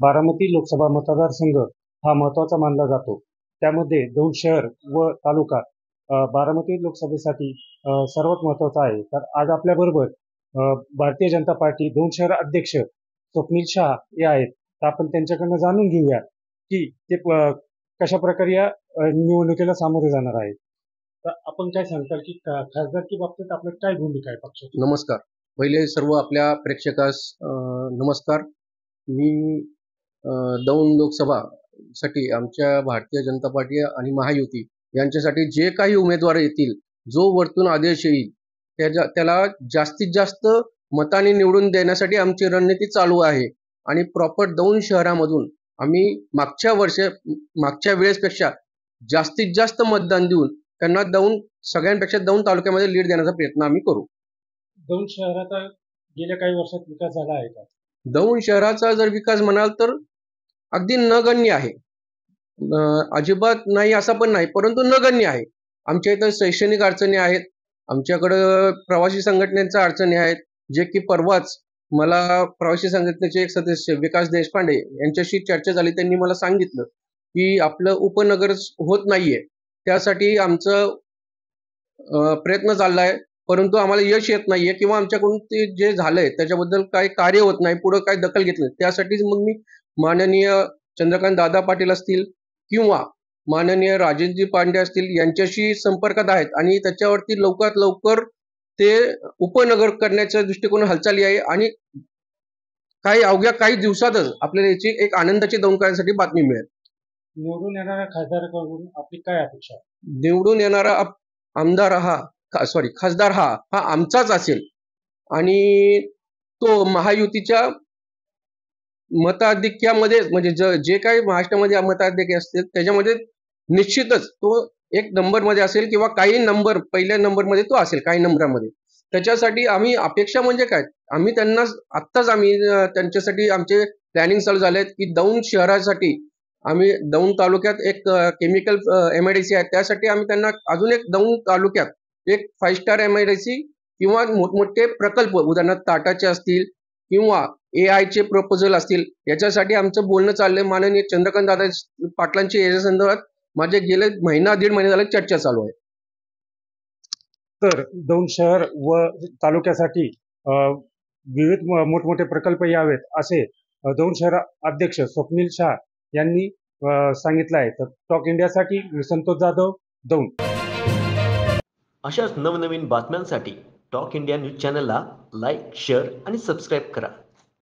बारामती लोकसभा मतदारसंघ हा महत्त्वाचा मानला जातो. त्यामध्ये दौंड शहर व तालुका बारामती लोकसभेसाठी सर्वात महत्त्वाचा आहे. तर आज आपल्याबरोबर भारतीय जनता पार्टी दौंड शहर अध्यक्ष स्वप्नील शाह हे आहेत. तर आपण त्यांच्याकडनं जाणून घेऊया की ते कशा प्रकारे या निवडणुकीला सामोरे जाणार आहेत. तर आपण काय सांगताल की खासदारकी बाबतीत आपलं काय भूमिका आहे पक्षाची? नमस्कार. पहिले सर्व आपल्या प्रेक्षकास नमस्कार. मी दौंड लोकसभासाठी आमच्या भारतीय जनता पार्टी आणि महायुती यांच्यासाठी जे काही उमेदवार येतील, जो वरतून आदेश येईल त्याला जास्तीत जास्त मताने निवडून देण्यासाठी आमची रणनीती चालू आहे. आणि प्रॉपर दौंड शहरामधून आम्ही मागच्या वेळेसपेक्षा जास्तीत जास्त मतदान देऊन त्यांना सगळ्यांपेक्षा दौंड तालुक्यामध्ये लीड देण्याचा प्रयत्न आम्ही करू. दौंड शहराचा गेल्या काही वर्षात विकास झाला आहे का? दौंड शहराचा जर विकास म्हणाल तर अगदी नगण्य आहे. अजिबात नाही असं पण नाही, परंतु नगण्य आहे. आमच्या इथं शैक्षणिक अडचणी आहेत, आमच्याकडं प्रवासी संघटनेच्या अडचणी आहेत, जे की परवाच मला प्रवासी संघटनेचे एक सदस्य विकास देशपांडे यांच्याशी चर्चा झाली. त्यांनी मला सांगितलं की आपलं उपनगर होत नाहीये, त्यासाठी आमचं प्रयत्न चालला आहे, परंतु आम्हाला यश येत नाहीये किंवा आमच्याकडून ते जे झालंय त्याच्याबद्दल काही कार्य होत नाही, पुढे काही दखल घेतली. त्यासाठीच मग मी माननीय चंद्रकांत दादा पाटील असतील किंवा माननीय राजेंद्रजी पांडे असतील यांच्याशी संपर्कात आहेत आणि त्याच्यावरती लवकरात लवकर ते उपनगर करण्याच्या दृष्टिकोन हालचाली आहे. आणि अवघ्या काही दिवसातच आपल्याला याची एक आनंदाची दौंडकरांसाठी बातमी मिळेल. निवडून येणाऱ्या खासदाराकडून आपली काय अपेक्षा आहे? निवडून येणारा खासदार हा आमचाच असेल आणि तो महायुतीच्या मताधिक्यामध्ये म्हणजे जे काही महाराष्ट्रामध्ये मताधिक्य असतील त्याच्यामध्ये निश्चितच तो एक नंबरमध्ये असेल किंवा पहिल्या नंबरमध्ये तो असेल काही नंबरामध्ये. त्याच्यासाठी आम्ही अपेक्षा म्हणजे काय, आम्ही त्यांच्यासाठी आमचे प्लॅनिंग चालू झाले आहेत की दौंड शहरासाठी आम्ही दौंड तालुक्यात एक केमिकल MIDC आहे, त्यासाठी आम्ही त्यांना अजून एक दौंड तालुक्यात एक 5 स्टार MIDC किंवा मोठमोठे प्रकल्प उदाहरणार्थ टाटाचे असतील किंवा AI चे प्रपोजल असतील, याच्यासाठी आमचं बोलणं चाललंय. माननीय चंद्रकांत दादा पाटलांची याच्या संदर्भात माझे गेले दीड महिने झाले चर्चा चालू आहे. तर दौंड शहर व तालुक्यासाठी विविध मोठमोठे प्रकल्प यावेत असे दौंड शहर अध्यक्ष स्वप्नील शाह यांनी सांगितलं आहे. तर टॉक इंडियासाठी संतोष जाधव, दौंड. अशाच नवनवीन बातम्यांसाठी टॉक इंडिया न्यूज चॅनलला लाईक, शेअर आणि सबस्क्राईब करा.